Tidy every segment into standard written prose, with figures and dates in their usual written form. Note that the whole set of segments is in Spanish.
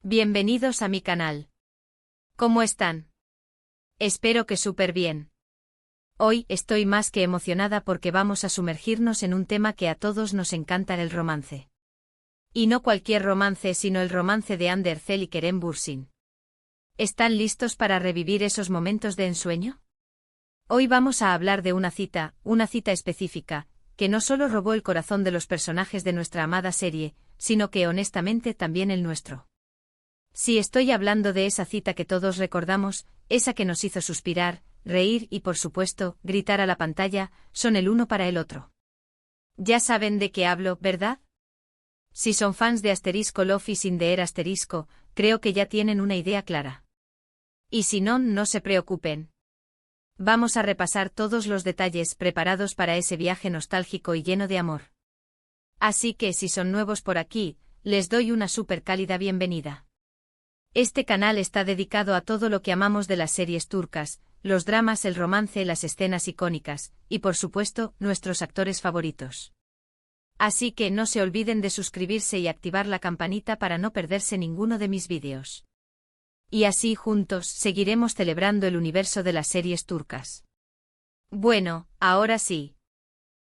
Bienvenidos a mi canal. ¿Cómo están? Espero que súper bien. Hoy estoy más que emocionada porque vamos a sumergirnos en un tema que a todos nos encanta, el romance. Y no cualquier romance, sino el romance de Ander Zel y Kerem Bürsin. ¿Están listos para revivir esos momentos de ensueño? Hoy vamos a hablar de una cita específica, que no solo robó el corazón de los personajes de nuestra amada serie, sino que honestamente también el nuestro. Sí, estoy hablando de esa cita que todos recordamos, esa que nos hizo suspirar, reír y por supuesto, gritar a la pantalla, son el uno para el otro. Ya saben de qué hablo, ¿verdad? Si son fans de Love is in the Air creo que ya tienen una idea clara. Y si no, no se preocupen. Vamos a repasar todos los detalles preparados para ese viaje nostálgico y lleno de amor. Así que si son nuevos por aquí, les doy una súper cálida bienvenida. Este canal está dedicado a todo lo que amamos de las series turcas, los dramas, el romance, las escenas icónicas, y por supuesto, nuestros actores favoritos. Así que no se olviden de suscribirse y activar la campanita para no perderse ninguno de mis vídeos. Y así juntos seguiremos celebrando el universo de las series turcas. Bueno, ahora sí.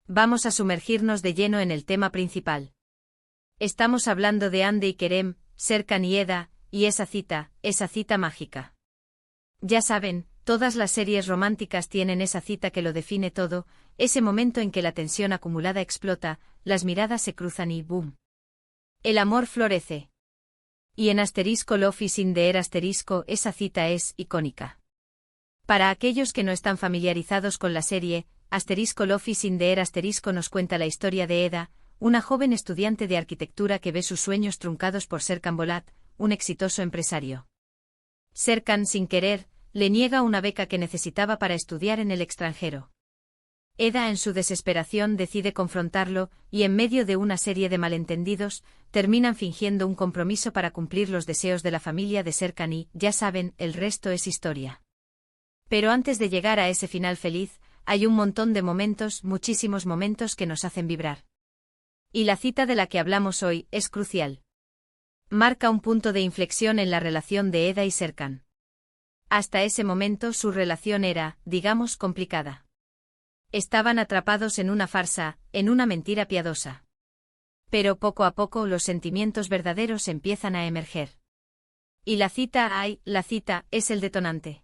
Vamos a sumergirnos de lleno en el tema principal. Estamos hablando de Hande y Kerem, Serkan y Eda, y esa cita mágica. Ya saben, todas las series románticas tienen esa cita que lo define todo, ese momento en que la tensión acumulada explota, las miradas se cruzan y ¡boom! El amor florece. Y en Love is in the Air esa cita es icónica. Para aquellos que no están familiarizados con la serie, Love is in the Air nos cuenta la historia de Eda, una joven estudiante de arquitectura que ve sus sueños truncados por Serkan Bolat, un exitoso empresario. Serkan, sin querer, le niega una beca que necesitaba para estudiar en el extranjero. Eda, en su desesperación, decide confrontarlo, y en medio de una serie de malentendidos, terminan fingiendo un compromiso para cumplir los deseos de la familia de Serkan y, ya saben, el resto es historia. Pero antes de llegar a ese final feliz, hay un montón de momentos, muchísimos momentos que nos hacen vibrar. Y la cita de la que hablamos hoy es crucial. Marca un punto de inflexión en la relación de Eda y Serkan. Hasta ese momento su relación era, digamos, complicada. Estaban atrapados en una farsa, en una mentira piadosa. Pero poco a poco los sentimientos verdaderos empiezan a emerger. Y la cita es el detonante.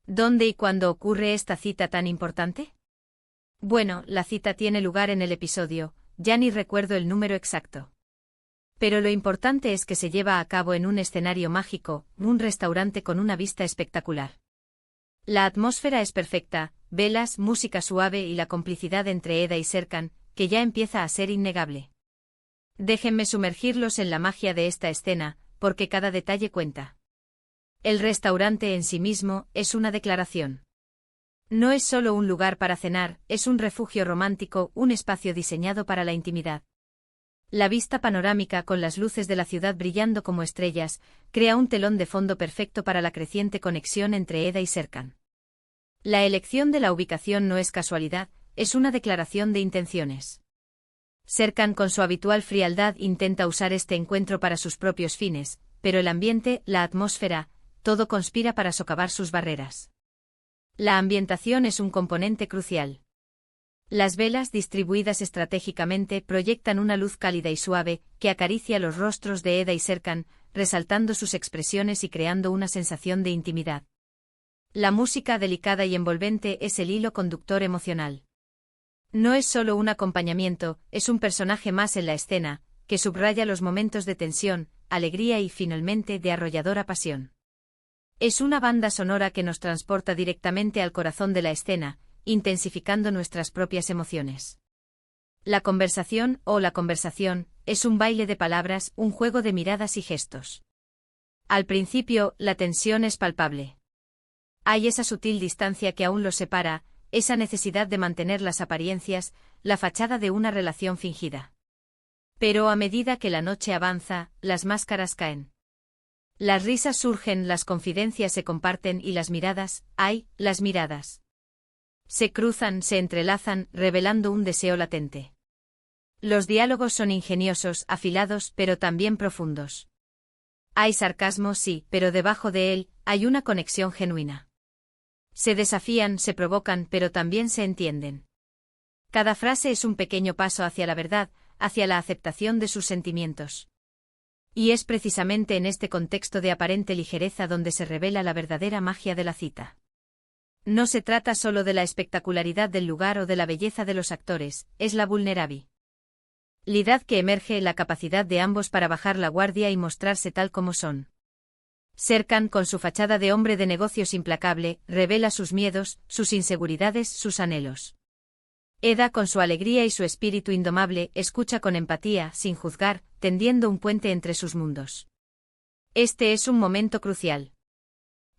¿Dónde y cuándo ocurre esta cita tan importante? Bueno, la cita tiene lugar en el episodio, ya ni recuerdo el número exacto. Pero lo importante es que se lleva a cabo en un escenario mágico, un restaurante con una vista espectacular. La atmósfera es perfecta, velas, música suave y la complicidad entre Eda y Serkan, que ya empieza a ser innegable. Déjenme sumergirlos en la magia de esta escena, porque cada detalle cuenta. El restaurante en sí mismo es una declaración. No es solo un lugar para cenar, es un refugio romántico, un espacio diseñado para la intimidad. La vista panorámica con las luces de la ciudad brillando como estrellas, crea un telón de fondo perfecto para la creciente conexión entre Eda y Serkan. La elección de la ubicación no es casualidad, es una declaración de intenciones. Serkan, con su habitual frialdad, intenta usar este encuentro para sus propios fines, pero el ambiente, la atmósfera, todo conspira para socavar sus barreras. La ambientación es un componente crucial. Las velas, distribuidas estratégicamente, proyectan una luz cálida y suave, que acaricia los rostros de Eda y Serkan, resaltando sus expresiones y creando una sensación de intimidad. La música, delicada y envolvente, es el hilo conductor emocional. No es solo un acompañamiento, es un personaje más en la escena, que subraya los momentos de tensión, alegría y finalmente de arrolladora pasión. Es una banda sonora que nos transporta directamente al corazón de la escena, intensificando nuestras propias emociones. La conversación, es un baile de palabras, un juego de miradas y gestos. Al principio, la tensión es palpable. Hay esa sutil distancia que aún los separa, esa necesidad de mantener las apariencias, la fachada de una relación fingida. Pero a medida que la noche avanza, las máscaras caen. Las risas surgen, las confidencias se comparten y las miradas, las miradas. Se cruzan, se entrelazan, revelando un deseo latente. Los diálogos son ingeniosos, afilados, pero también profundos. Hay sarcasmo, sí, pero debajo de él, hay una conexión genuina. Se desafían, se provocan, pero también se entienden. Cada frase es un pequeño paso hacia la verdad, hacia la aceptación de sus sentimientos. Y es precisamente en este contexto de aparente ligereza donde se revela la verdadera magia de la cita. No se trata solo de la espectacularidad del lugar o de la belleza de los actores, es la vulnerabilidad que emerge, la capacidad de ambos para bajar la guardia y mostrarse tal como son. Serkan, con su fachada de hombre de negocios implacable, revela sus miedos, sus inseguridades, sus anhelos. Eda, con su alegría y su espíritu indomable, escucha con empatía, sin juzgar, tendiendo un puente entre sus mundos. Este es un momento crucial.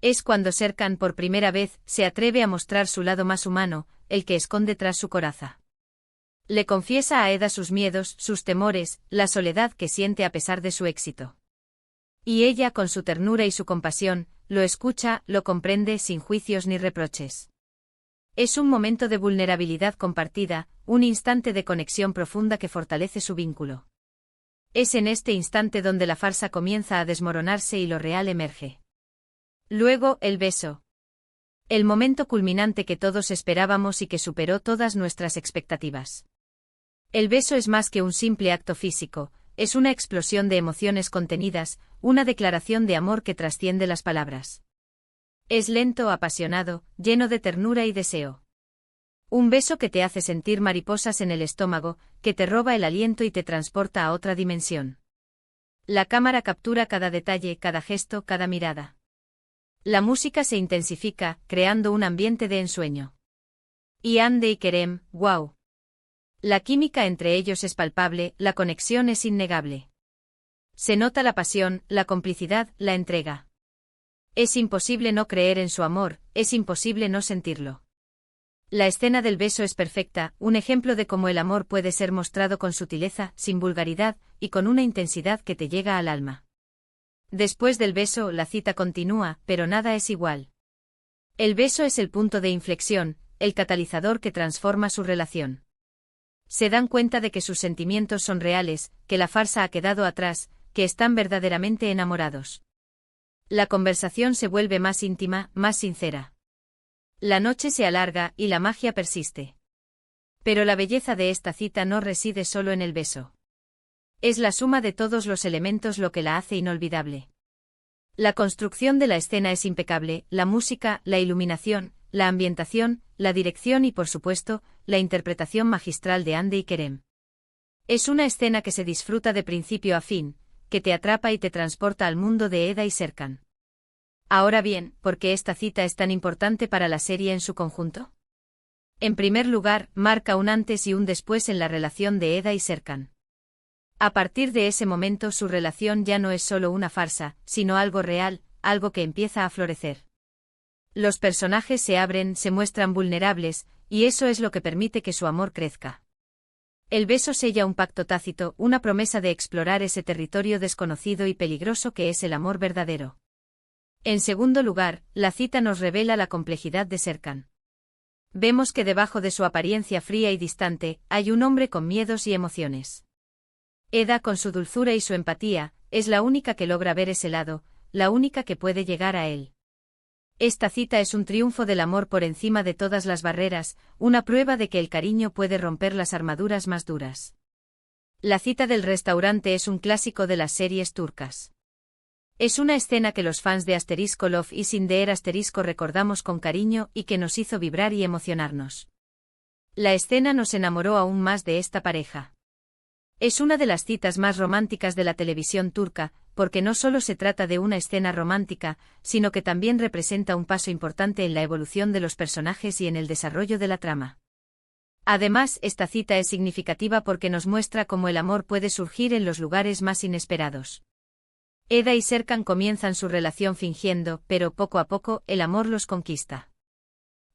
Es cuando Serkan por primera vez se atreve a mostrar su lado más humano, el que esconde tras su coraza. Le confiesa a Eda sus miedos, sus temores, la soledad que siente a pesar de su éxito. Y ella, con su ternura y su compasión, lo escucha, lo comprende sin juicios ni reproches. Es un momento de vulnerabilidad compartida, un instante de conexión profunda que fortalece su vínculo. Es en este instante donde la farsa comienza a desmoronarse y lo real emerge. Luego, el beso. El momento culminante que todos esperábamos y que superó todas nuestras expectativas. El beso es más que un simple acto físico, es una explosión de emociones contenidas, una declaración de amor que trasciende las palabras. Es lento, apasionado, lleno de ternura y deseo. Un beso que te hace sentir mariposas en el estómago, que te roba el aliento y te transporta a otra dimensión. La cámara captura cada detalle, cada gesto, cada mirada. La música se intensifica, creando un ambiente de ensueño. Y Hande y Kerem, wow. La química entre ellos es palpable, la conexión es innegable. Se nota la pasión, la complicidad, la entrega. Es imposible no creer en su amor, es imposible no sentirlo. La escena del beso es perfecta, un ejemplo de cómo el amor puede ser mostrado con sutileza, sin vulgaridad, y con una intensidad que te llega al alma. Después del beso, la cita continúa, pero nada es igual. El beso es el punto de inflexión, el catalizador que transforma su relación. Se dan cuenta de que sus sentimientos son reales, que la farsa ha quedado atrás, que están verdaderamente enamorados. La conversación se vuelve más íntima, más sincera. La noche se alarga y la magia persiste. Pero la belleza de esta cita no reside solo en el beso. Es la suma de todos los elementos lo que la hace inolvidable. La construcción de la escena es impecable, la música, la iluminación, la ambientación, la dirección y por supuesto, la interpretación magistral de Hande y Kerem. Es una escena que se disfruta de principio a fin, que te atrapa y te transporta al mundo de Eda y Serkan. Ahora bien, ¿por qué esta cita es tan importante para la serie en su conjunto? En primer lugar, marca un antes y un después en la relación de Eda y Serkan. A partir de ese momento su relación ya no es solo una farsa, sino algo real, algo que empieza a florecer. Los personajes se abren, se muestran vulnerables, y eso es lo que permite que su amor crezca. El beso sella un pacto tácito, una promesa de explorar ese territorio desconocido y peligroso que es el amor verdadero. En segundo lugar, la cita nos revela la complejidad de Serkan. Vemos que debajo de su apariencia fría y distante, hay un hombre con miedos y emociones. Eda, con su dulzura y su empatía, es la única que logra ver ese lado, la única que puede llegar a él. Esta cita es un triunfo del amor por encima de todas las barreras, una prueba de que el cariño puede romper las armaduras más duras. La cita del restaurante es un clásico de las series turcas. Es una escena que los fans de Asterisco Love is in the Air Asterisco recordamos con cariño y que nos hizo vibrar y emocionarnos. La escena nos enamoró aún más de esta pareja. Es una de las citas más románticas de la televisión turca, porque no solo se trata de una escena romántica, sino que también representa un paso importante en la evolución de los personajes y en el desarrollo de la trama. Además, esta cita es significativa porque nos muestra cómo el amor puede surgir en los lugares más inesperados. Eda y Serkan comienzan su relación fingiendo, pero poco a poco, el amor los conquista.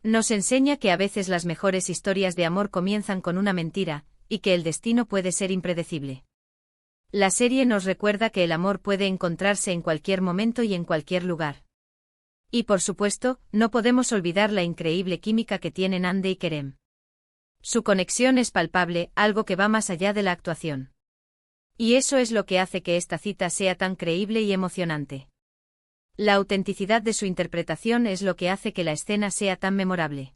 Nos enseña que a veces las mejores historias de amor comienzan con una mentira, y que el destino puede ser impredecible. La serie nos recuerda que el amor puede encontrarse en cualquier momento y en cualquier lugar. Y por supuesto, no podemos olvidar la increíble química que tienen Hande y Kerem. Su conexión es palpable, algo que va más allá de la actuación. Y eso es lo que hace que esta cita sea tan creíble y emocionante. La autenticidad de su interpretación es lo que hace que la escena sea tan memorable.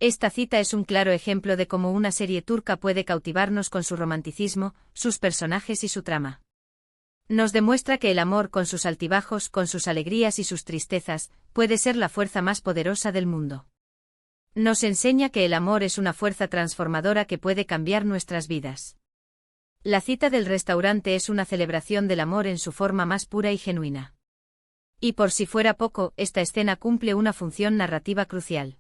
Esta cita es un claro ejemplo de cómo una serie turca puede cautivarnos con su romanticismo, sus personajes y su trama. Nos demuestra que el amor, con sus altibajos, con sus alegrías y sus tristezas, puede ser la fuerza más poderosa del mundo. Nos enseña que el amor es una fuerza transformadora que puede cambiar nuestras vidas. La cita del restaurante es una celebración del amor en su forma más pura y genuina. Y por si fuera poco, esta escena cumple una función narrativa crucial.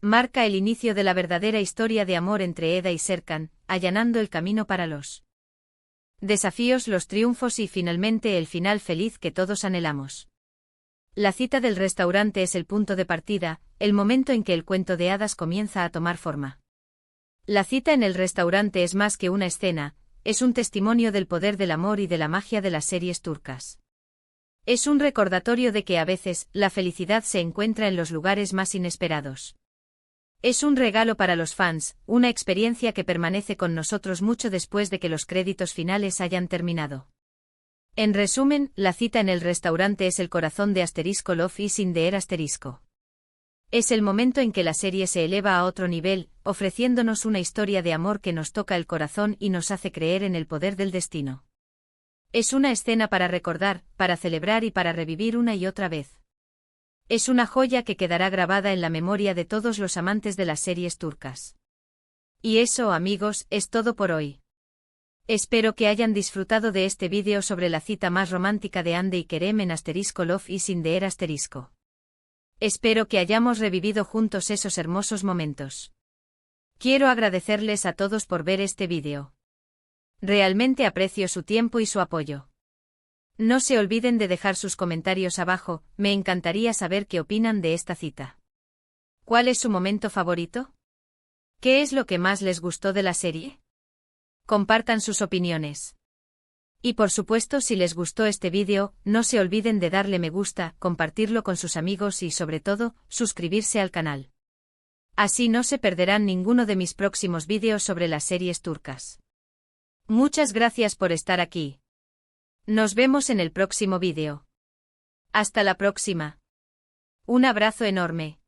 Marca el inicio de la verdadera historia de amor entre Eda y Serkan, allanando el camino para los desafíos, los triunfos y finalmente el final feliz que todos anhelamos. La cita del restaurante es el punto de partida, el momento en que el cuento de hadas comienza a tomar forma. La cita en el restaurante es más que una escena, es un testimonio del poder del amor y de la magia de las series turcas. Es un recordatorio de que a veces, la felicidad se encuentra en los lugares más inesperados. Es un regalo para los fans, una experiencia que permanece con nosotros mucho después de que los créditos finales hayan terminado. En resumen, la cita en el restaurante es el corazón de Love is in the air ***. Es el momento en que la serie se eleva a otro nivel, ofreciéndonos una historia de amor que nos toca el corazón y nos hace creer en el poder del destino. Es una escena para recordar, para celebrar y para revivir una y otra vez. Es una joya que quedará grabada en la memoria de todos los amantes de las series turcas. Y eso, amigos, es todo por hoy. Espero que hayan disfrutado de este vídeo sobre la cita más romántica de Hande y Kerem en *Love is in the air ***. Espero que hayamos revivido juntos esos hermosos momentos. Quiero agradecerles a todos por ver este vídeo. Realmente aprecio su tiempo y su apoyo. No se olviden de dejar sus comentarios abajo, me encantaría saber qué opinan de esta cita. ¿Cuál es su momento favorito? ¿Qué es lo que más les gustó de la serie? Compartan sus opiniones. Y por supuesto, si les gustó este vídeo, no se olviden de darle me gusta, compartirlo con sus amigos y sobre todo, suscribirse al canal. Así no se perderán ninguno de mis próximos vídeos sobre las series turcas. Muchas gracias por estar aquí. Nos vemos en el próximo vídeo. Hasta la próxima. Un abrazo enorme.